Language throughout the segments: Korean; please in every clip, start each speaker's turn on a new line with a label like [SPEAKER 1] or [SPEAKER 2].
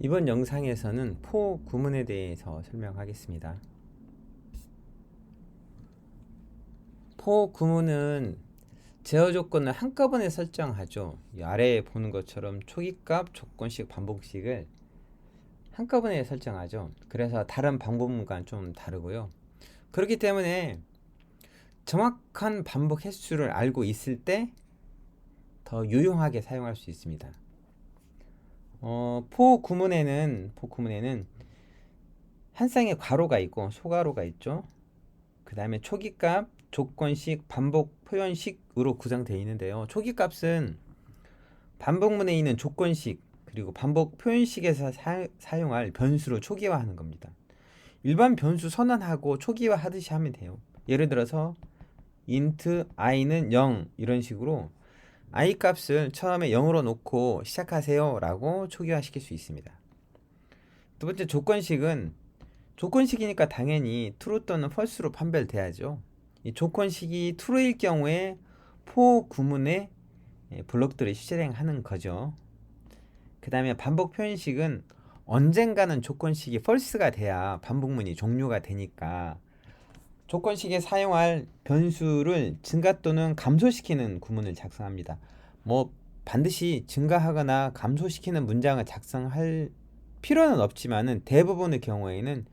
[SPEAKER 1] 이번 영상에서는 포 구문에 대해서 설명하겠습니다. 포 구문은 제어 조건을 한꺼번에 설정하죠. 이 아래에 보는 것처럼 초기값, 조건식, 반복식을 한꺼번에 설정하죠. 그래서 다른 방법과는 좀 다르고요. 그렇기 때문에 정확한 반복 횟수를 알고 있을 때 더 유용하게 사용할 수 있습니다. 포 구문에는 한 쌍의 괄호가 있고 소괄호가 있죠. 그 다음에 초기값, 조건식, 반복 표현식으로 구성되어 있는데요. 초기값은 반복문에 있는 조건식 그리고 반복 표현식에서 사용할 변수로 초기화하는 겁니다. 일반 변수 선언하고 초기화 하듯이 하면 돼요. 예를 들어서 int i는 0 이런 식으로 i 값을 처음에 0으로 놓고 시작하세요 라고 초기화 시킬 수 있습니다. 두 번째 조건식이니까 당연히 true 또는 false로 판별돼야죠. 이 조건식이 true일 경우에 for 구문에 블록들을 실행하는 거죠. 그 다음에 반복 표현식은 언젠가는 조건식이 false가 돼야 반복문이 종료가 되니까 조건식에 사용할 변수를 증가 또는 감소시키는 구문을 작성합니다. 뭐 반드시 증가하거나 감소시키는 문장을 작성할 필요는 없지만은 대부분의 경우에는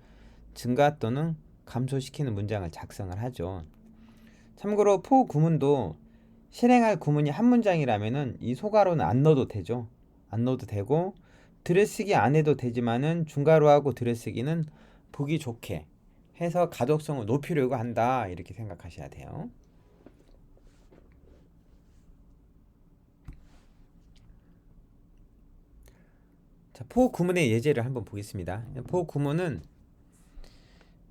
[SPEAKER 1] 증가 또는 감소시키는 문장을 작성을 하죠. 참고로 for 구문도 실행할 구문이 한 문장이라면은 이 소괄호는 안 넣어도 되죠. 안 넣어도 되고 들여쓰기 안 해도 되지만은 중괄호하고 들여쓰기는 보기 좋게 해서 가독성을 높이려고 한다 이렇게 생각하셔야 돼요. 자, for 구문의 예제를 한번 보겠습니다. for 구문은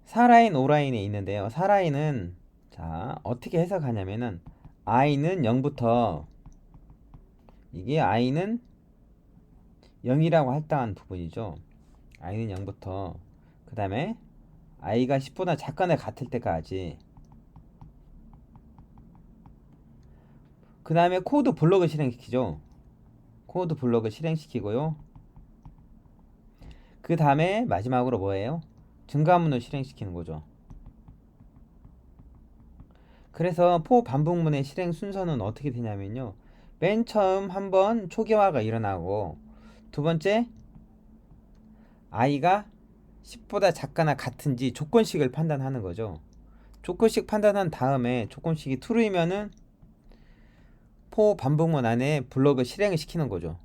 [SPEAKER 1] 4라인 5라인에 있는데요. 4라인은 자 어떻게 해석하냐면은 i는 0부터 이게 i는 0이라고 할당한 부분이죠. i는 0부터 그 다음에 i가 10보다 작거나 같을 때까지 그 다음에 코드 블록을 실행시키죠. 코드 블록을 실행시키고요. 그 다음에 마지막으로 뭐예요? 증가문을 실행시키는 거죠. 그래서 for 반복문의 실행 순서는 어떻게 되냐면요. 맨 처음 한번 초기화가 일어나고 두 번째 i가 10보다 작거나 같은지 조건식을 판단하는 거죠. 조건식 판단한 다음에 조건식이 true이면은 for 반복문 안에 블록을 실행을 시키는 거죠.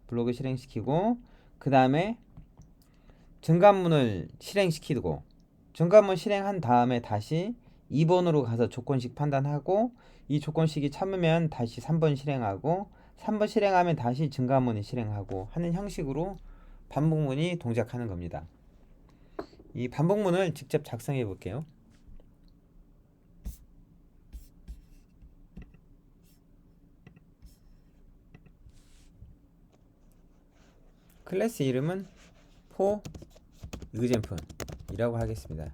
[SPEAKER 1] 블록을 실행시키고 그 다음에 증가문을 실행시키고 증가문 실행한 다음에 다시 2번으로 가서 조건식 판단하고 이 조건식이 참으면 다시 3번 실행하고 3번 실행하면 다시 증가문을 실행하고 하는 형식으로 반복문이 동작하는 겁니다. 이 반복문을 직접 작성해 볼게요. 클래스 이름은 for example 이라고 하겠습니다.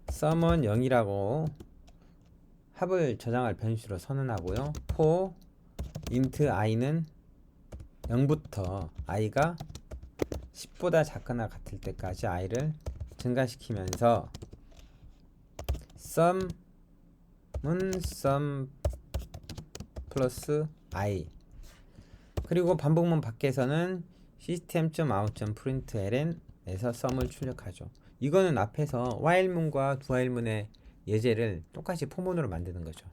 [SPEAKER 1] sum은 0이라고 합을 저장할 변수로 선언하고요. for int i는 0부터 i가 10보다 작거나 같을 때까지 i를 증가시키면서 sum은 sum 플러스 i 그리고 반복문 밖에서는 system.out.println에서 sum을 출력하죠. 이거는 앞에서 while문과 doWhile문의 예제를 똑같이 포문으로 만드는 거죠.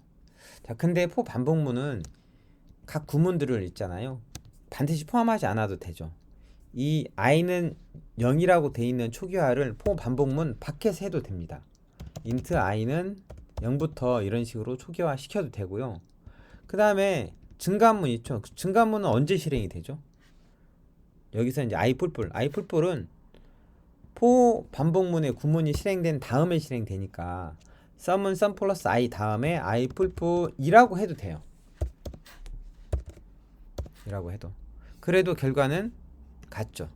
[SPEAKER 1] 자, 근데 for 반복문은 각 구문들을 있잖아요. 반드시 포함하지 않아도 되죠. 이 i는 0이라고 돼 있는 초기화를 for 반복문 밖에서 해도 됩니다. int i는 0부터 이런 식으로 초기화 시켜도 되고요. 그 다음에 증가문 있죠. 증가문은 언제 실행이 되죠? 여기서 이제 i풀풀은 for 반복문의 구문이 실행된 다음에 실행되니까 sum은 sum 플러스 i 다음에 i풀풀이라고 해도 돼요. 이라고 해도 그래도 결과는 같죠.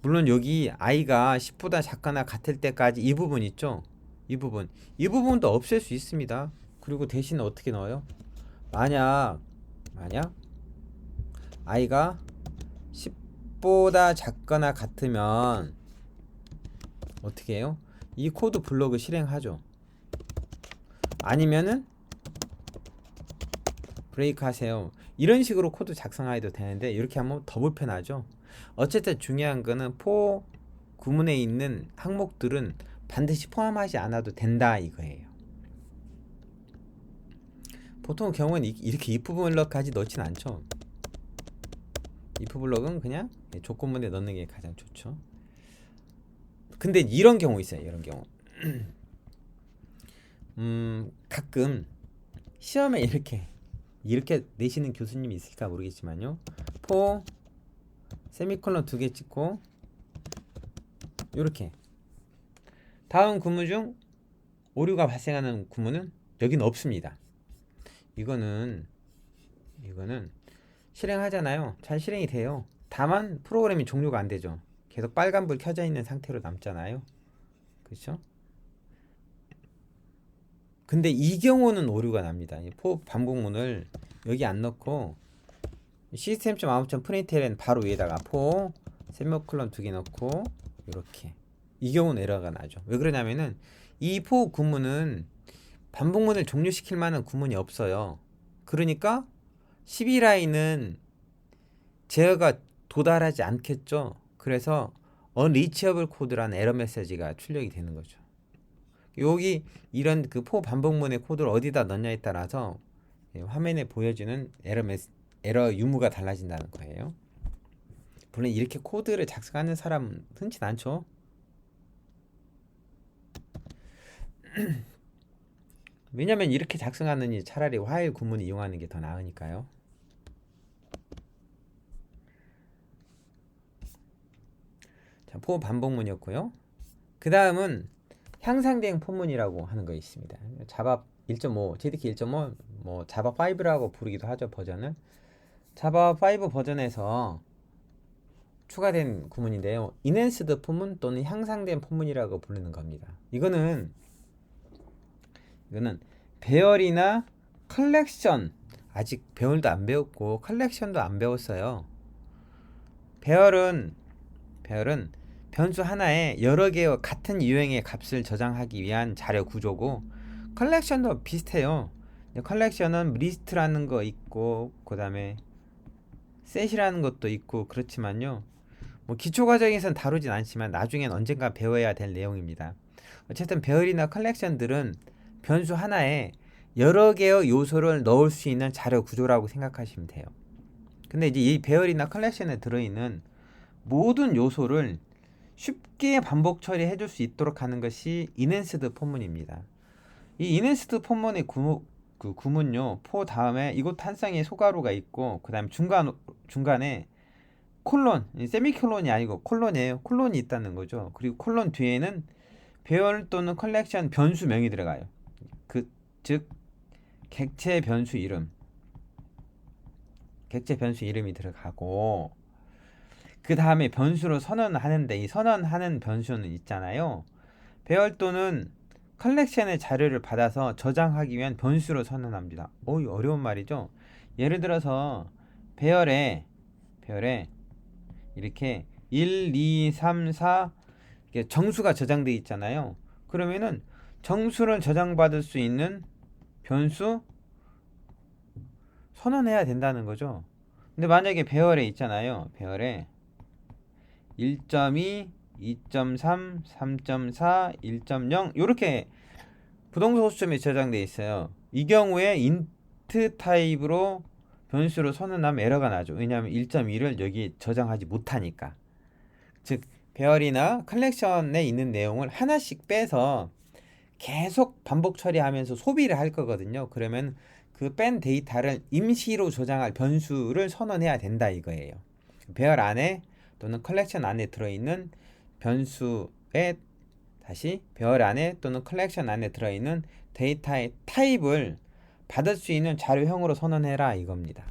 [SPEAKER 1] 물론 여기 i가 10보다 작거나 같을 때까지 이 부분 있죠. 이 부분도 없앨 수 있습니다. 그리고 대신 어떻게 넣어요? 만약 i가 10보다 작거나 같으면 어떻게 해요? 이 코드 블록을 실행하죠. 아니면은 브레이크 하세요. 이런 식으로 코드 작성해도 되는데 이렇게 하면 더 불편하죠. 어쨌든 중요한 거는 for 구문에 있는 항목들은 반드시 포함하지 않아도 된다 이거예요. 보통 경우는 이렇게 if 블럭까지 넣진 않죠. if 블럭은 그냥 조건문에 넣는 게 가장 좋죠. 근데 이런 경우 있어요. 이런 경우 가끔 시험에 이렇게 내시는 교수님이 있을까 모르겠지만요. for 세미콜론 2개 찍고 이렇게 다음 구문 중 오류가 발생하는 구문은 여기는 없습니다. 이거는 실행하잖아요. 잘 실행이 돼요. 다만 프로그램이 종료가 안 되죠. 계속 빨간불 켜져 있는 상태로 남잖아요. 그렇죠? 근데 이 경우는 오류가 납니다. for 반복문을 여기 안 넣고 system.out.println 바로 위에다가 for 세미콜론 2개 넣고 이렇게 이 경우는 에러가 나죠. 왜 그러냐면은 이 for 구문은 반복문을 종료시킬 만한 구문이 없어요. 그러니까 12라인은 제어가 도달하지 않겠죠. 그래서 unreachable code라는 에러 메시지가 출력이 되는 거죠. 여기 이런 그 for 반복문의 코드를 어디다 넣냐에 따라서 화면에 보여주는 에러 유무가 달라진다는 거예요. 물론 이렇게 코드를 작성하는 사람 흔치 않죠. 왜냐면 이렇게 작성하느니 차라리 while 구문을 이용하는 게 더 나으니까요. 자, for 반복문이었고요. 그 다음은 향상된 포문이라고 하는 거 있습니다. 자바 1.5, JDK 1.5, 뭐 자바 5라고 부르기도 하죠. 버전을. 자바 5 버전에서 추가된 구문인데요. enhanced 포문 또는 향상된 포문이라고 부르는 겁니다. 이거는 배열이나 컬렉션, 아직 배열도 안 배웠고 컬렉션도 안 배웠어요. 배열은 변수 하나에 여러 개의 같은 유형의 값을 저장하기 위한 자료 구조고, 컬렉션도 비슷해요. 컬렉션은 리스트라는 거 있고 그 다음에 셋이라는 것도 있고 그렇지만요, 뭐 기초 과정에선 다루진 않지만 나중엔 언젠가 배워야 될 내용입니다. 어쨌든 배열이나 컬렉션들은 변수 하나에 여러 개의 요소를 넣을 수 있는 자료 구조라고 생각하시면 돼요. 근데 이제 이 배열이나 컬렉션에 들어있는 모든 요소를 쉽게 반복 처리해 줄 수 있도록 하는 것이 enhanced 포문입니다. 이 enhanced 포문의 구문요, for 다음에 이곳 한 쌍의 소가로가 있고 그 다음에 중간에 콜론, 세미콜론이 아니고 콜론이에요. 콜론이 있다는 거죠. 그리고 콜론 뒤에는 배열 또는 컬렉션 변수명이 들어가요. 즉 객체 변수 이름이 들어가고, 그 다음에 변수로 선언하는데 이 선언하는 변수는 있잖아요. 배열 또는 컬렉션의 자료를 받아서 저장하기 위한 변수로 선언합니다. 어려운 말이죠. 예를 들어서 배열에 이렇게 1, 2, 3, 4 정수가 저장되어 있잖아요. 그러면은 정수를 저장받을 수 있는 변수 선언해야 된다는 거죠. 근데 만약에 배열에 있잖아요. 배열에 1.2, 2.3, 3.4, 1.0 이렇게 부동소 수점이 저장되어 있어요. 이 경우에 int 타입으로 변수로 선언하면 에러가 나죠. 왜냐하면 1.2를 여기 저장하지 못하니까. 즉 배열이나 컬렉션에 있는 내용을 하나씩 빼서 계속 반복 처리하면서 소비를 할 거거든요. 그러면 그 뺀 데이터를 임시로 저장할 변수를 선언해야 된다 이거예요. 배열 안에 또는 컬렉션 안에 들어있는 변수에 다시 배열 안에 또는 컬렉션 안에 들어있는 데이터의 타입을 받을 수 있는 자료형으로 선언해라 이겁니다.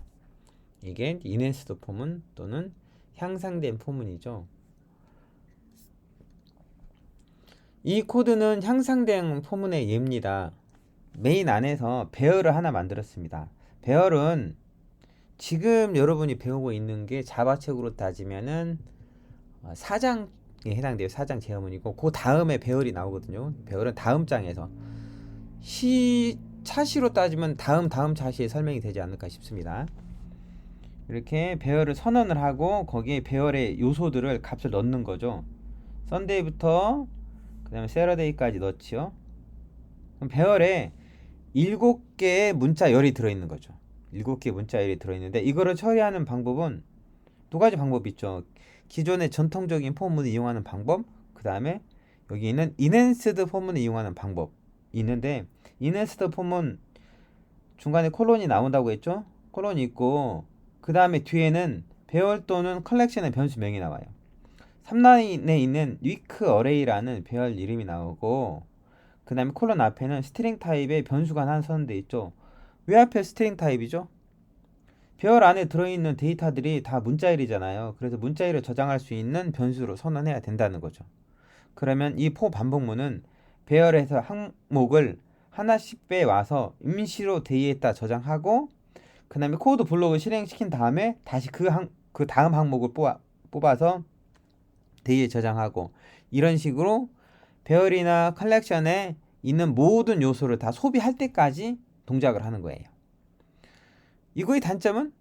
[SPEAKER 1] 이게 enhanced 포문 또는 향상된 포문이죠. 이 코드는 향상된 포문의 예입니다. 메인 안에서 배열을 하나 만들었습니다. 배열은 지금 여러분이 배우고 있는 게 자바책으로 따지면은 4장에 해당돼요. 4장 제어문이고 그 다음에 배열이 나오거든요. 배열은 다음 장에서 차시로 따지면 다음 차시에 설명이 되지 않을까 싶습니다. 이렇게 배열을 선언을 하고 거기에 배열의 요소들을 값을 넣는 거죠. 썬데이부터 그 다음에 세러데이까지 넣지요. 그럼 배열에 7개의 문자열이 들어있는 거죠. 7개의 문자열이 들어있는데 이거를 처리하는 방법은 두 가지 방법이 있죠. 기존의 전통적인 폼문을 이용하는 방법, 그 다음에 여기 있는 인핸스드 폼문을 이용하는 방법이 있는데, 인핸스드 폼은 중간에 콜론이 나온다고 했죠. 콜론이 있고 그 다음에 뒤에는 배열 또는 컬렉션의 변수명이 나와요. 3라인에 있는 위크 어레이라는 배열 이름이 나오고 그 다음에 콜론 앞에는 스트링 타입의 변수가 하나 선언되어 있죠. 왜 앞에 스트링 타입이죠? 배열 안에 들어있는 데이터들이 다 문자열이잖아요. 그래서 문자열을 저장할 수 있는 변수로 선언해야 된다는 거죠. 그러면 이 포 반복문은 배열에서 항목을 하나씩 빼와서 임시로 데이에다 저장하고 그 다음에 코드 블록을 실행시킨 다음에 다시 그 다음 항목을 뽑아서 데이에 저장하고 이런 식으로 배열이나 컬렉션에 있는 모든 요소를 다 소비할 때까지 동작을 하는 거예요. 이거의 단점은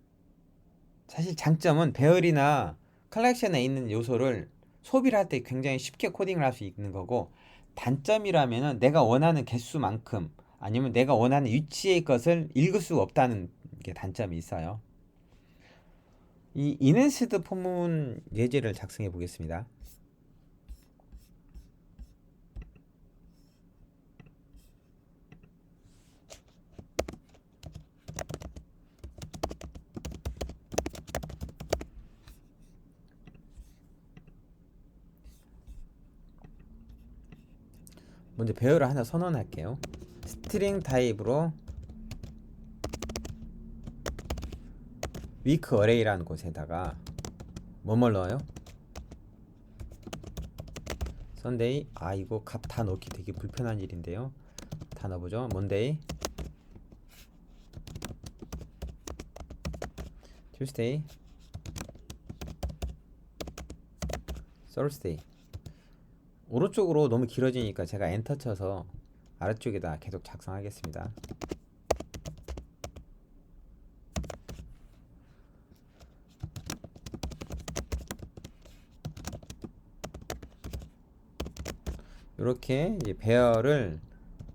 [SPEAKER 1] 사실 장점은 배열이나 컬렉션에 있는 요소를 소비를 할 때 굉장히 쉽게 코딩을 할 수 있는 거고 단점이라면은 내가 원하는 개수만큼 아니면 내가 원하는 위치의 것을 읽을 수가 없다는 게 단점이 있어요. 이 인핸스드 포문 예제를 작성해 보겠습니다. 먼저 배열을 하나 선언할게요. 스트링 타입으로 위크 어레이라는 곳에다가 뭐뭘 넣어요? 썬데이. 이거 값 다 넣기 되게 불편한 일인데요. 다 넣어보죠. 먼데이, 튜스데이, 서스데이. 오른쪽으로 너무 길어지니까 제가 엔터 쳐서 아래쪽에다 계속 작성하겠습니다. 이렇게 이제 배열을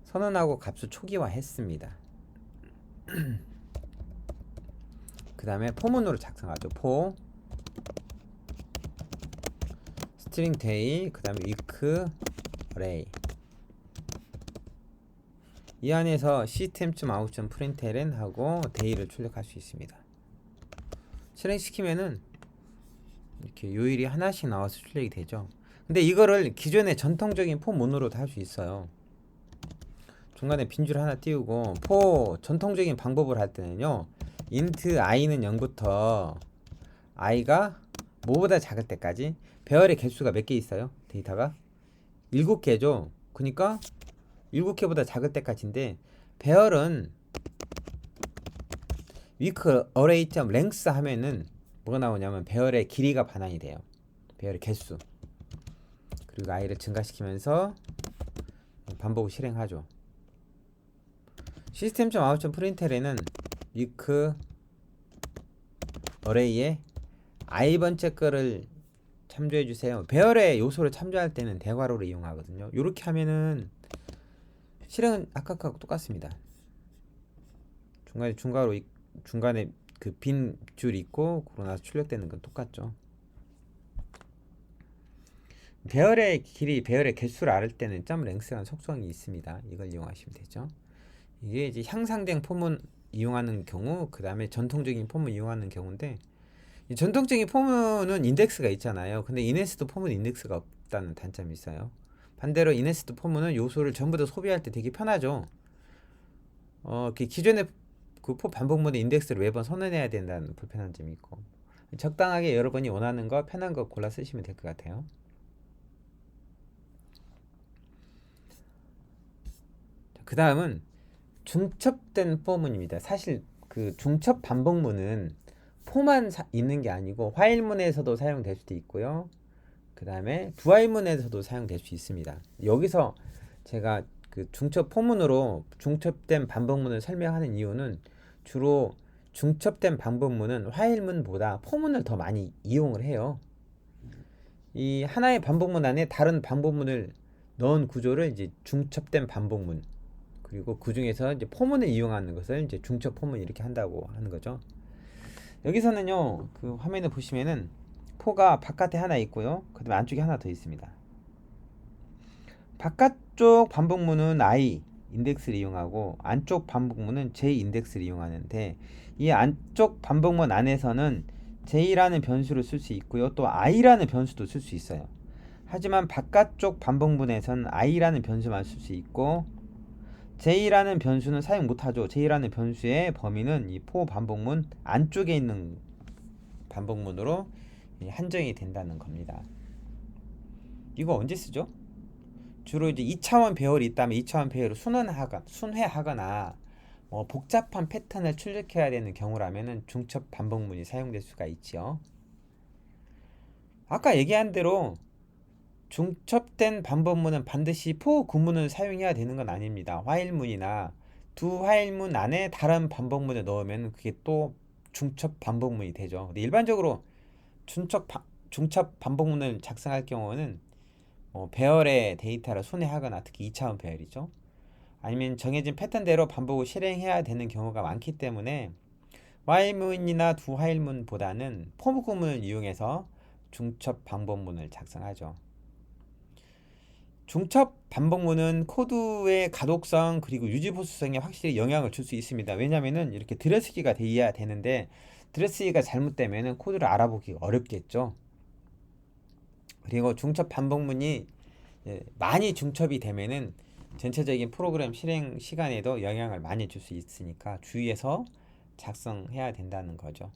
[SPEAKER 1] 선언하고 값을 초기화했습니다. 그 다음에 포문으로 작성하죠. 포 스트링 데이 그 다음에 위크 어레이. 이 안에서 system.out.println 하고 데이를 출력할 수 있습니다. 실행시키면은 이렇게 요일이 하나씩 나와서 출력이 되죠. 근데 이거를 기존의 전통적인 포문으로도 할 수 있어요. 중간에 빈줄 하나 띄우고 포 전통적인 방법을 할 때는요, int i는 0부터 i가 뭐보다 작을 때까지 배열의 개수가 몇 개 있어요? 데이터가 7개죠. 그러니까 7개보다 작을 때까지인데 배열은 weak array.length 하면은 뭐가 나오냐면 배열의 길이가 반환이 돼요. 배열의 개수. 그리고 i를 증가시키면서 반복을 실행하죠. system.out.println은 weak array에 i 번째 거를 참조해 주세요. 배열의 요소를 참조할 때는 대괄호를 이용하거든요. 이렇게 하면은 실행은 아까하고 똑같습니다. 중간에 그 빈 줄 있고 그러고 나서 출력되는 건 똑같죠. 배열의 길이, 배열의 개수를 알 때는 .length라는 속성이 있습니다. 이걸 이용하시면 되죠. 이게 이제 향상된 폼을 이용하는 경우, 그 다음에 전통적인 폼을 이용하는 경우인데, 이 전통적인 폼은 인덱스가 있잖아요. 근데 인핸스드 폼은 인덱스가 없다는 단점이 있어요. 반대로 인핸스드 폼은 요소를 전부 다 소비할 때 되게 편하죠. 기존의 그 포 반복문의 인덱스를 매번 선언해야 된다는 불편한 점이 있고, 적당하게 여러분이 원하는 거, 편한 거 골라 쓰시면 될 것 같아요. 그 다음은 중첩된 포문입니다. 사실 그 중첩 반복문은 포만 있는 게 아니고 화일문에서도 사용될 수도 있고요. 그 다음에 두화일문에서도 사용될 수 있습니다. 여기서 제가 그 중첩 포문으로 중첩된 반복문을 설명하는 이유는 주로 중첩된 반복문은 화일문보다 포문을 더 많이 이용을 해요. 이 하나의 반복문 안에 다른 반복문을 넣은 구조를 이제 중첩된 반복문, 그리고 그 중에서 이제 포문을 이용하는 것을 이제 중첩 포문 이렇게 한다고 하는 거죠. 여기서는요, 그 화면에 보시면은 포가 바깥에 하나 있고요, 그 다음에 안쪽에 하나 더 있습니다. 바깥쪽 반복문은 I 인덱스를 이용하고 안쪽 반복문은 J 인덱스를 이용하는데, 이 안쪽 반복문 안에서는 J라는 변수를 쓸 수 있고요, 또 I라는 변수도 쓸 수 있어요. 하지만 바깥쪽 반복문에서는 I라는 변수만 쓸 수 있고 J라는 변수는 사용 못하죠. J라는 변수의 범위는 이 포 반복문 안쪽에 있는 반복문으로 한정이 된다는 겁니다. 이거 언제 쓰죠? 주로 이제 2차원 배열이 있다면 2차원 배열을 순회하거나 복잡한 패턴을 출력해야 되는 경우라면 중첩 반복문이 사용될 수가 있죠. 아까 얘기한 대로 중첩된 반복문은 반드시 포 구문을 사용해야 되는 건 아닙니다. 화일문이나 두 화일문 안에 다른 반복문을 넣으면 그게 또 중첩 반복문이 되죠. 근데 일반적으로 중첩 반복문을 작성할 경우는 배열의 데이터를 손해하거나 특히 2차원 배열이죠. 아니면 정해진 패턴대로 반복을 실행해야 되는 경우가 많기 때문에 화일문이나 두 화일문보다는 포 구문을 이용해서 중첩 반복문을 작성하죠. 중첩 반복문은 코드의 가독성 그리고 유지보수성에 확실히 영향을 줄 수 있습니다. 왜냐면은 이렇게 들여쓰기가 돼야 되는데 들여쓰기가 잘못되면은 코드를 알아보기 어렵겠죠. 그리고 중첩 반복문이 많이 중첩이 되면은 전체적인 프로그램 실행 시간에도 영향을 많이 줄 수 있으니까 주의해서 작성해야 된다는 거죠.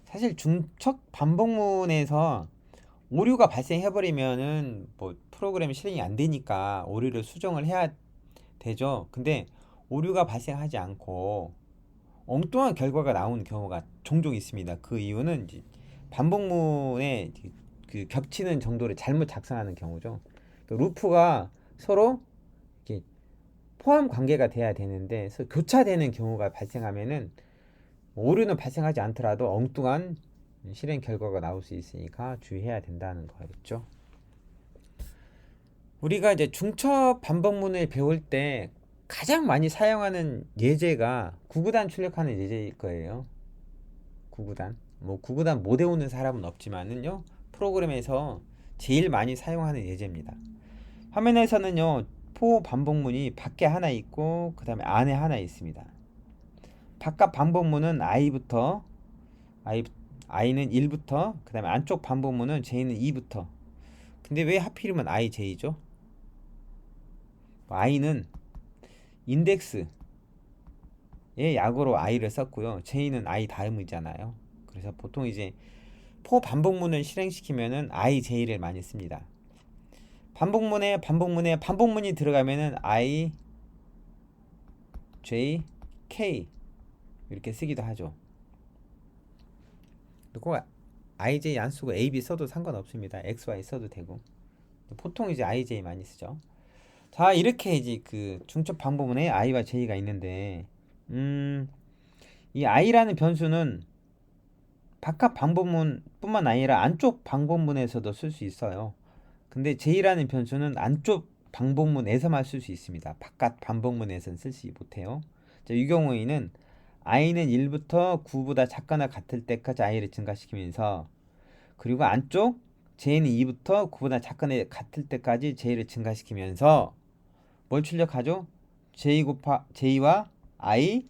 [SPEAKER 1] 사실 중첩 반복문에서 오류가 발생해버리면은 프로그램 실행이 안 되니까 오류를 수정을 해야 되죠. 근데 오류가 발생하지 않고 엉뚱한 결과가 나오는 경우가 종종 있습니다. 그 이유는 이제 반복문에 그 겹치는 정도를 잘못 작성하는 경우죠. 그 루프가 서로 이렇게 포함 관계가 돼야 되는데 교차되는 경우가 발생하면은 오류는 발생하지 않더라도 엉뚱한 실행 결과가 나올 수 있으니까 주의해야 된다는 거였죠. 우리가 이제 중첩 반복문을 배울 때 가장 많이 사용하는 예제가 구구단 출력하는 예제일 거예요. 구구단. 구구단 못 외우는 사람은 없지만은요, 프로그램에서 제일 많이 사용하는 예제입니다. 화면에서는요, 포 반복문이 밖에 하나 있고 그 다음에 안에 하나 있습니다. 바깥 반복문은 I는 1부터, 그 다음에 안쪽 반복문은 J는 2부터. 근데 왜 하필이면 IJ죠? I는 인덱스의 약으로 I를 썼고요. J는 I 다음이잖아요. 그래서 보통 이제 포 반복문을 실행시키면은 IJ를 많이 씁니다. 반복문이 들어가면은 I, J, K 이렇게 쓰기도 하죠. 꼭 IJ 안 쓰고 AB 써도 상관없습니다. XY 써도 되고. 보통 이제 IJ 많이 쓰죠. 자, 이렇게 이제 그 중첩 반복문에 I와 J가 있는데, 이 I라는 변수는 바깥 반복문뿐만 아니라 안쪽 반복문에서도 쓸 수 있어요. 근데 J라는 변수는 안쪽 반복문에서만 쓸 수 있습니다. 바깥 반복문에서는 쓰지 못해요. 자, 이 경우에는 I는 1부터 9보다 작거나 같을 때까지 I를 증가시키면서, 그리고 안쪽 J는 2부터 9보다 작거나 같을 때까지 J를 증가시키면서 뭘 출력하죠? J와 I,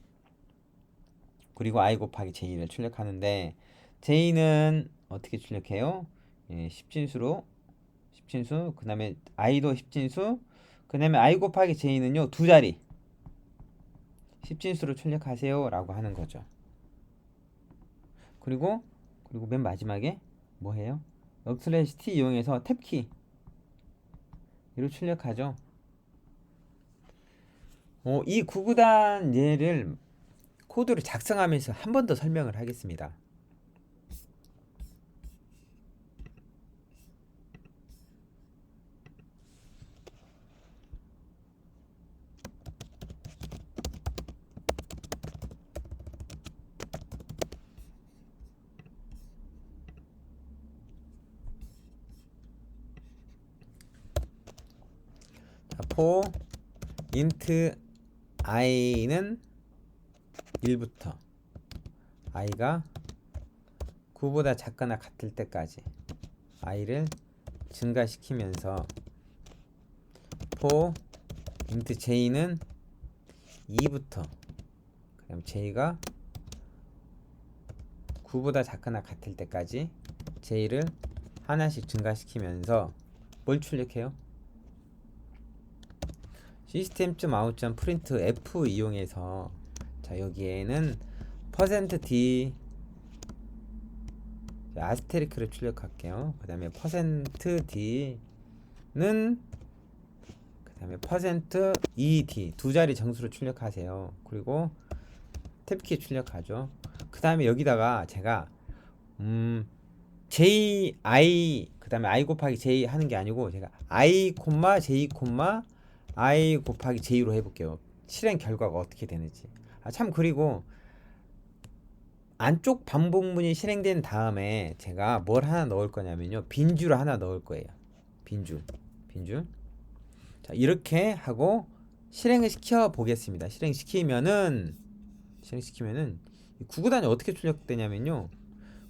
[SPEAKER 1] 그리고 I 곱하기 J를 출력하는데, J는 어떻게 출력해요? 10진수, 그 다음에 I도 10진수, 그 다음에 I 곱하기 J는요, 두 자리 10진수로 출력하세요 라고 하는 거죠. 그리고 맨 마지막에 뭐 해요? \t 이용해서 탭키 이로 출력하죠. 이 구구단 예를 코드를 작성하면서 한 번 더 설명을 하겠습니다. for int i는 1부터 i가 9보다 작거나 같을 때까지 i를 증가시키면서 for int j는 2부터 그럼 j가 9보다 작거나 같을 때까지 j를 하나씩 증가시키면서 뭘 출력해요? system.out.print f 이용해서 자 여기에는 %d 아스테리크를 출력할게요. 그 다음에 %d는 그 다음에 %ed 두 자리 정수를 출력하세요. 그리고 탭키 출력하죠. 그 다음에 여기다가 제가 j i 그 다음에 i 곱하기 j 하는 게 아니고 제가 i j i 곱하기 j로 해볼게요. 실행 결과가 어떻게 되는지. 참 그리고 안쪽 반복문이 실행된 다음에 제가 뭘 하나 넣을 거냐면요. 빈줄 하나 넣을 거예요. 빈줄. 자, 이렇게 하고 실행을 시켜 보겠습니다. 실행시키면은 구구단이 어떻게 출력되냐면요.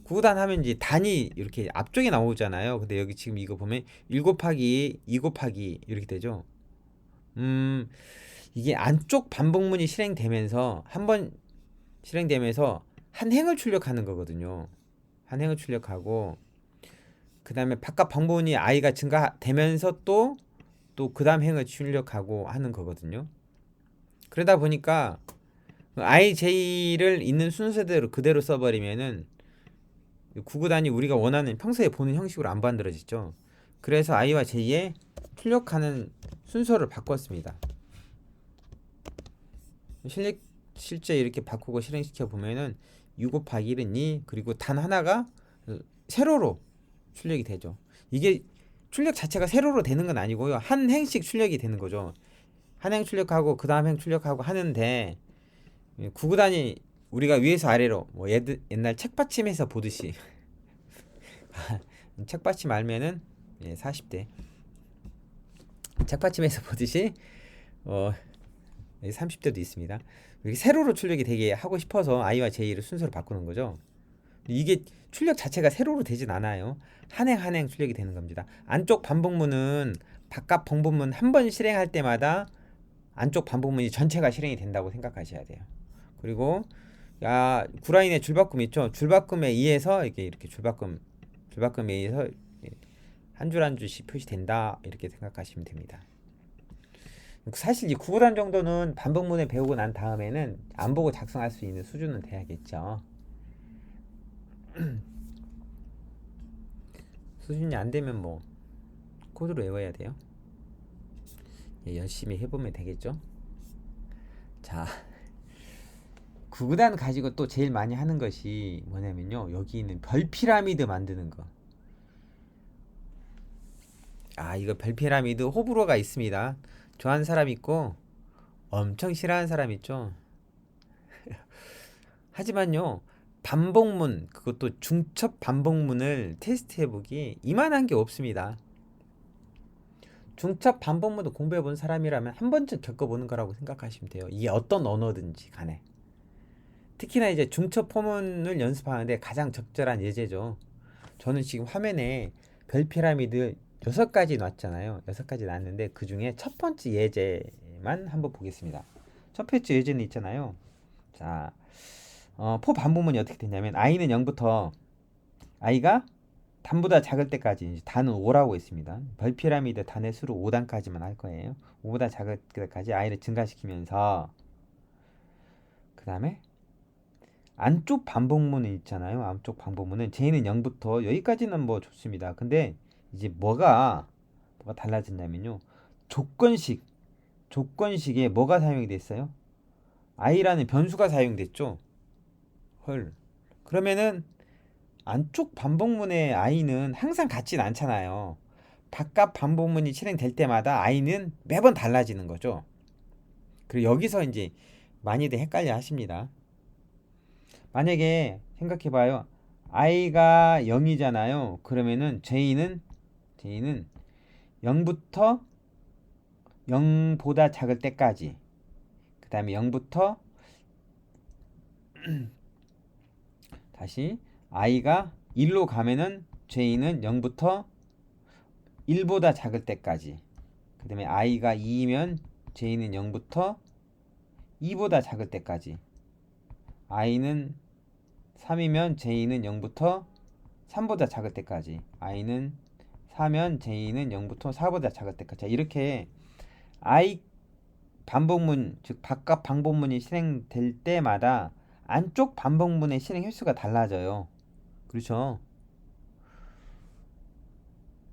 [SPEAKER 1] 구구단 하면 이제 단이 이렇게 앞쪽에 나오잖아요. 근데 여기 지금 이거 보면 1 곱하기 2 곱하기 이렇게 되죠. 이게 안쪽 반복문이 실행되면서 한번 실행되면서 한 행을 출력하는 거거든요. 한 행을 출력하고 그 다음에 바깥 반복문이 i가 증가되면서 또 그 다음 행을 출력하고 하는 거거든요. 그러다 보니까 i, j를 있는 순서대로 그대로 써버리면은 구구단이 우리가 원하는 평소에 보는 형식으로 안 만들어지죠. 그래서 i와 j의 출력하는 순서를 바꿨습니다. 실제 이렇게 바꾸고 실행시켜 보면은 6 곱하기 1은 2 그리고 단 하나가 세로로 출력이 되죠. 이게 출력 자체가 세로로 되는 건 아니고요. 한 행씩 출력이 되는 거죠. 한 행 출력하고 그 다음 행 출력하고 하는데 구구단이 우리가 위에서 아래로 뭐 옛날 책받침에서 보듯이 책받침 알면은 40대 책받침에서 보듯이 30대도 있습니다. 이렇게 세로로 출력이 되게 하고 싶어서 i와 j를 순서로 바꾸는 거죠. 이게 출력 자체가 세로로 되진 않아요. 한 행 한 행 출력이 되는 겁니다. 안쪽 반복문은 바깥 반복문 한 번 실행할 때마다 안쪽 반복문이 전체가 실행이 된다고 생각하셔야 돼요. 그리고 구라인의 줄바꿈 있죠. 줄바꿈에 의해서 이렇게 줄바꿈에 의해서 한 줄 한 줄씩 표시된다 이렇게 생각하시면 됩니다. 사실 이 구구단 정도는 반복문을 배우고 난 다음에는 안 보고 작성할 수 있는 수준은 돼야겠죠. 수준이 안 되면 뭐 코드로 외워야 돼요. 열심히 해보면 되겠죠. 자, 구구단 가지고 또 제일 많이 하는 것이 뭐냐면요. 여기 있는 별 피라미드 만드는 거. 이거 별 피라미드 호불호가 있습니다. 좋아하는 사람 있고 엄청 싫어하는 사람 있죠. 하지만요. 반복문 그것도 중첩 반복문을 테스트해보기 이만한 게 없습니다. 중첩 반복문도 공부해본 사람이라면 한 번쯤 겪어보는 거라고 생각하시면 돼요. 이게 어떤 언어든지 간에. 특히나 이제 중첩 포문을 연습하는데 가장 적절한 예제죠. 저는 지금 화면에 별 피라미드 6가지 놨잖아요. 6가지 놨는데 그 중에 첫 번째 예제만 한번 보겠습니다. 첫 번째 예제는 있잖아요. 자, 포 반복문이 어떻게 되냐면 i는 0부터 i가 단보다 작을 때까지 단은 5라고 있습니다. 별 피라미드 단의 수로 5단까지만 할 거예요. 5보다 작을 때까지 i를 증가시키면서 그 다음에 안쪽 반복문은 있잖아요. 안쪽 반복문은 j는 0부터 여기까지는 뭐 좋습니다. 근데 이제 뭐가 달라진다면요. 조건식 조건식에 뭐가 사용이 됐어요? i라는 변수가 사용됐죠. 헐. 그러면은 안쪽 반복문의 i는 항상 같진 않잖아요. 바깥 반복문이 실행될 때마다 i는 매번 달라지는 거죠. 그리고 여기서 이제 많이들 헷갈려 하십니다. 만약에 생각해봐요. i가 0이잖아요. 그러면은 j는 0부터 0보다 작을 때까지, 그 다음에 0부터 다시 i가 1로 가면은 j는 0부터 1보다 작을 때까지, 그 다음에 i가 2이면 j는 0부터 2보다 작을 때까지, i는 3이면 j는 0부터 3보다 작을 때까지, i는 4면 j는 0부터 4보다 작을 때까지. 이렇게 i 반복문, 즉 바깥 반복문이 실행될 때마다 안쪽 반복문의 실행 횟수가 달라져요. 그렇죠?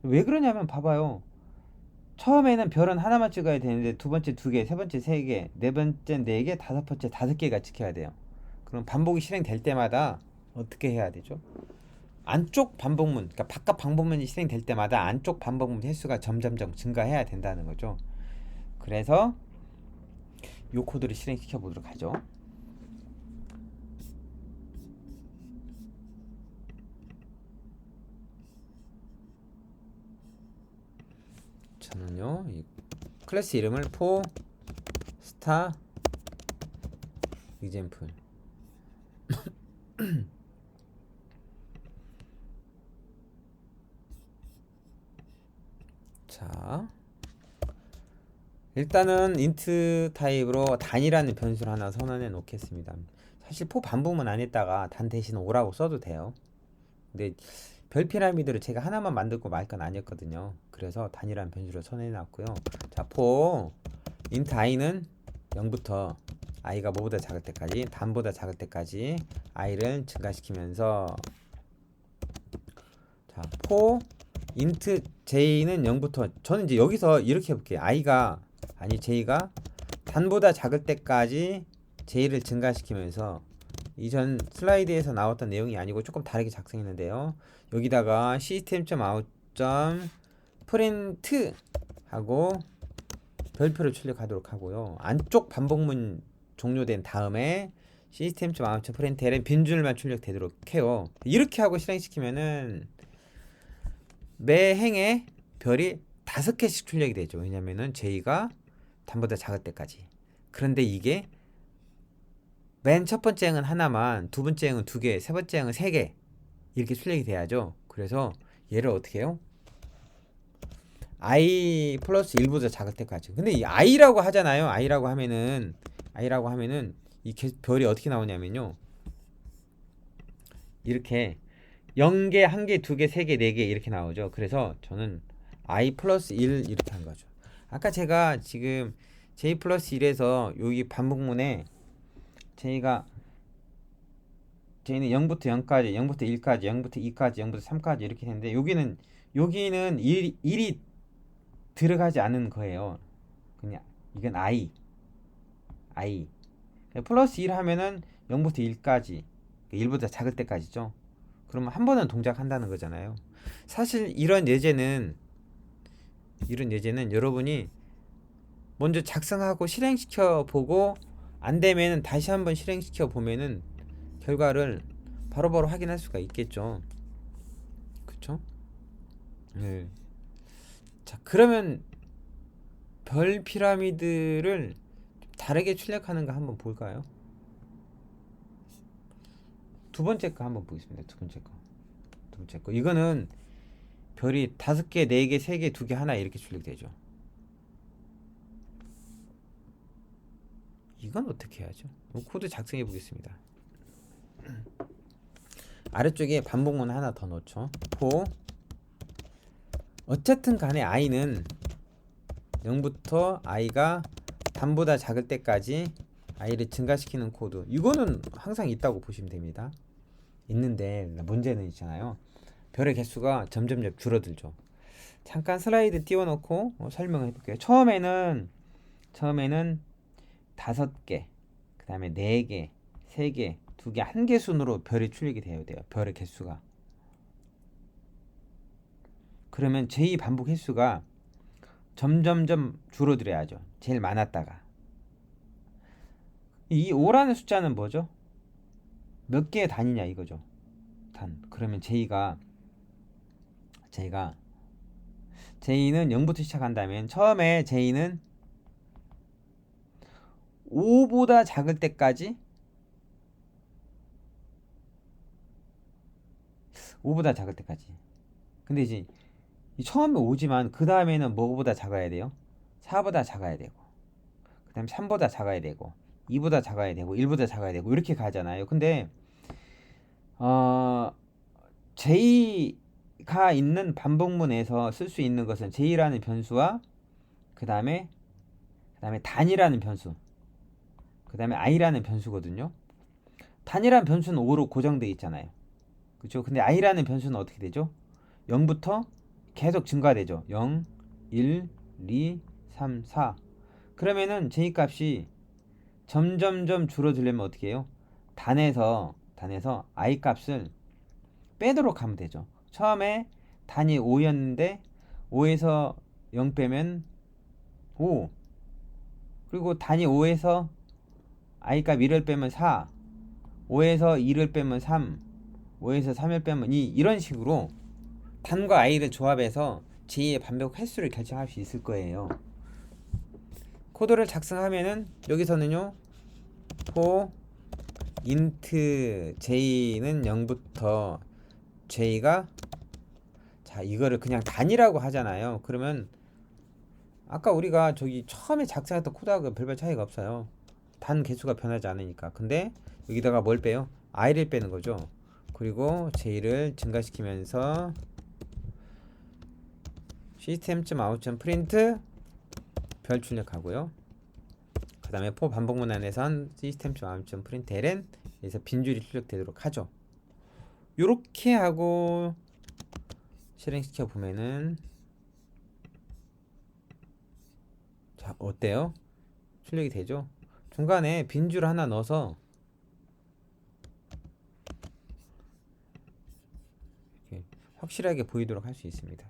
[SPEAKER 1] 왜 그러냐면 봐봐요. 처음에는 별은 하나만 찍어야 되는데 두 번째 두 개, 세 번째 세 개, 네 번째 네 개, 다섯 번째 다섯 개가 찍혀야 돼요. 그럼 반복이 실행될 때마다 어떻게 해야 되죠? 안쪽 반복문, 그러니까 바깥 반복문이 실행될 때마다 안쪽 반복문 횟수가 점점점 증가해야 된다는 거죠. 그래서 이 코드를 실행시켜 보도록 하죠. 저는요, 이 클래스 이름을 for star example. 자, 일단은 int 타입으로 단이라는 변수를 하나 선언해 놓겠습니다. 사실 for 반복문 안 했다가 단 대신 5라고 써도 돼요. 근데 별 피라미드를 제가 하나만 만들고 말 건 아니었거든요. 그래서 단이라는 변수를 선언해 놨고요. 자, for int i는 0부터 i가 뭐보다 작을 때까지, 단보다 작을 때까지 i를 증가시키면서, 자, for int j는 0부터, 저는 이제 여기서 이렇게 해볼게요. j가 단보다 작을 때까지 j를 증가시키면서, 이전 슬라이드에서 나왔던 내용이 아니고 조금 다르게 작성했는데요. 여기다가 system.out.print 하고 별표를 출력하도록 하고요. 안쪽 반복문 종료된 다음에 system.out.print은 빈줄만 출력되도록 해요. 이렇게 하고 실행시키면은 매 행에 별이 5개씩 출력이 되죠. 왜냐면은 j가 단보다 작을 때까지. 그런데 이게 맨 첫 번째 행은 하나만, 두 번째 행은 2개, 세 번째 행은 3개 이렇게 출력이 돼야죠. 그래서 얘를 어떻게 해요? i 플러스 1보다 작을 때까지. 근데 이 i라고 하잖아요. i라고 하면은 이 별이 어떻게 나오냐면요, 이렇게 0개, 1개, 2개, 3개, 4개 이렇게 나오죠. 그래서 저는 i 플러스 1 이렇게 한 거죠. 아까 제가 지금 j 플러스 1에서 여기 반복문에 j는 0부터 0까지, 0부터 1까지, 0부터 2까지, 0부터 3까지 이렇게 되는데, 여기는 1이 들어가지 않은 거예요. 그냥 이건 i 플러스 1 하면은 0부터 1까지, 1보다 작을 때까지죠. 그러면 한 번은 동작한다는 거잖아요. 사실 이런 예제는 여러분이 먼저 작성하고 실행시켜 보고 안 되면은 다시 한번 실행시켜 보면은 결과를 바로바로 확인할 수가 있겠죠. 그쵸? 네. 자, 그러면 별 피라미드를 다르게 출력하는 거 한번 볼까요? 두 번째 거 한번 보겠습니다. 두 번째 거. 이거는 별이 5개, 4개, 3개, 2개, 하나 이렇게 출력되죠. 이건 어떻게 해야죠? 코드 작성해 보겠습니다. 아래쪽에 반복문 하나 더 넣죠. for 어쨌든 간에 i는 0부터 i가 단보다 작을 때까지 i를 증가시키는 코드. 이거는 항상 있다고 보시면 됩니다. 있는데 문제는 있잖아요. 별의 개수가 점점 줄어들죠. 잠깐 슬라이드 띄워놓고 설명을 해볼게요. 처음에는 처음에는 5개, 그 다음에 4개, 3개, 2개, 1개 순으로 별이 출력이 돼야 돼요. 별의 개수가. 그러면 제2 반복 횟수가 점점점 줄어들어야죠. 제일 많았다가. 이 5라는 숫자는 뭐죠? 몇 개의 단위냐 이거죠. 단. 그러면 제2는 0부터 시작한다면 처음에 제2는 5보다 작을 때까지 5보다 작을 때까지. 근데 이제 처음에 5지만 그 다음에는 뭐보다 작아야 돼요? 4보다 작아야 되고, 그 다음에 3보다 작아야 되고, 2보다 작아야 되고, 1보다 작아야 되고, 이렇게 가잖아요. 근데 J가 있는 반복문에서 쓸 수 있는 것은 J라는 변수와 그 다음에 단이라는 변수, 그 다음에 i라는 변수거든요. 단이라는 변수는 5로 고정되어 있잖아요. 그렇죠? 근데 i라는 변수는 어떻게 되죠? 0부터 계속 증가되죠. 0, 1, 2, 3, 4. 그러면은 J 값이 점점점 줄어들려면 어떻게 해요? 단에서 i 값을 빼도록 하면 되죠. 처음에 단이 5였는데 5에서 0 빼면 5. 그리고 단이 5에서 i 값 1을 빼면 4. 5에서 2를 빼면 3. 5에서 3을 빼면 2. 이런 식으로 단과 i를 조합해서 j 의 반복 횟수를 결정할 수 있을 거예요. 코드를 작성하면은 여기서는요. for int j는 0부터 j가, 자 이거를 그냥 단이라고 하잖아요. 그러면 아까 우리가 저기 처음에 작성했던 코드하고 별별 차이가 없어요. 단 개수가 변하지 않으니까. 근데 여기다가 뭘 빼요? i를 빼는 거죠. 그리고 j를 증가시키면서 system.out.print 별 출력하고요. 그 다음에 for 반복문 안에선 system.out.println 에서 빈줄이 출력되도록 하죠. 요렇게 하고 실행시켜 보면은, 자 어때요? 출력이 되죠? 중간에 빈줄 하나 넣어서 이렇게 확실하게 보이도록 할 수 있습니다.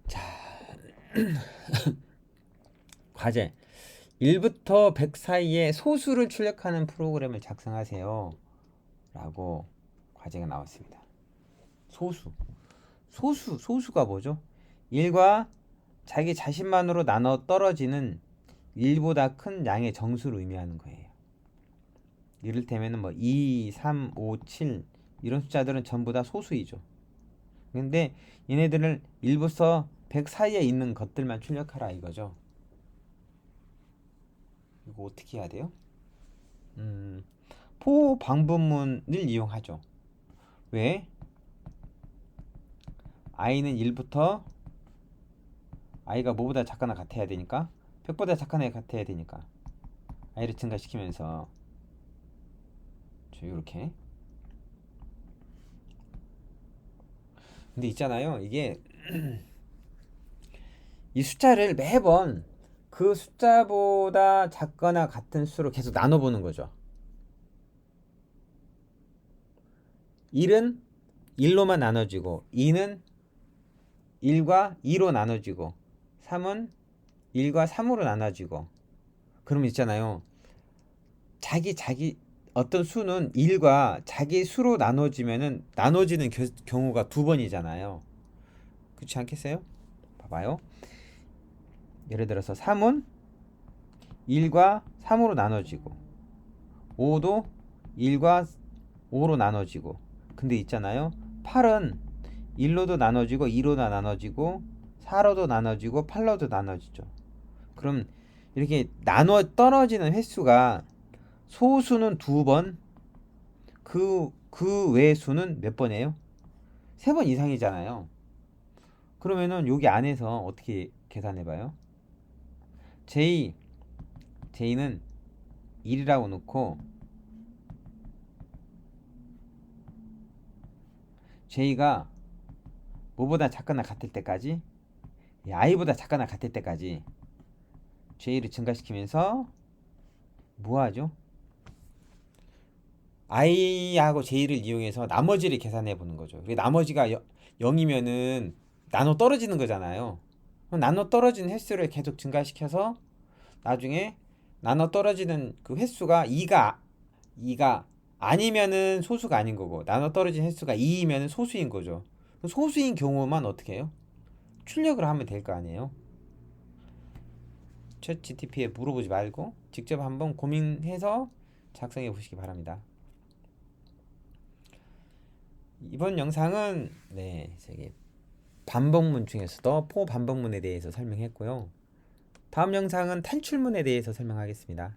[SPEAKER 1] 자 과제 1부터 100 사이에 소수를 출력하는 프로그램을 작성하세요 라고 과제가 나왔습니다. 소수가 뭐죠? 1과 자기 자신만으로 나눠 떨어지는 1보다 큰 양의 정수를 의미하는 거예요. 이를테면 뭐 2, 3, 5, 7 이런 숫자들은 전부 다 소수이죠. 근데 얘네들을 1부터 100 사이에 있는 것들만 출력하라 이거죠. 이거 어떻게 해야 돼요? 포 방분문을 이용하죠. 왜? i는 1부터 i가 뭐보다 작거나 같아야 되니까, 100보다 작거나 같아야 되니까 i를 증가시키면서 이렇게. 근데 있잖아요, 이게 이 숫자를 매번 그 숫자보다 작거나 같은 수로 계속 나눠보는 거죠. 1은 1로만 나눠지고, 2는 1과 2로 나눠지고, 3은 1과 3으로 나눠지고. 그러면 있잖아요, 자기 어떤 수는 1과 자기 수로 나눠지면은 나눠지는 경우가 2번이잖아요. 그렇지 않겠어요? 봐봐요. 예를 들어서 3은 1과 3으로 나눠지고, 5도 1과 5로 나눠지고. 근데 있잖아요, 8은 1로도 나눠지고, 2로도 나눠지고, 4로도 나눠지고, 8로도 나눠지죠. 그럼 이렇게 나눠 떨어지는 횟수가, 소수는 2번, 그 외의 수는 몇 번이에요? 3번 이상이잖아요. 그러면은 여기 안에서 어떻게 계산해봐요? J는 1이라고 놓고, j가 뭐보다 작거나 같을 때까지, i보다 작거나 같을 때까지 j를 증가시키면서 뭐하죠? i하고 j를 이용해서 나머지를 계산해 보는 거죠. 나머지가 0이면은 나눠 떨어지는 거잖아요. 나눠 떨어지는 횟수를 계속 증가시켜서 나중에 나눠 떨어지는 그 횟수가 2가 아니면은 소수가 아닌 거고, 나눠 떨어진 횟수가 2이면은 소수인 거죠. 소수인 경우만 어떻게 해요? 출력을 하면 될 거 아니에요. 챗 GTP에 물어보지 말고 직접 한번 고민해서 작성해 보시기 바랍니다. 이번 영상은 저기 반복문 중에서도 포 반복문에 대해서 설명했고요. 다음 영상은 탈출문에 대해서 설명하겠습니다.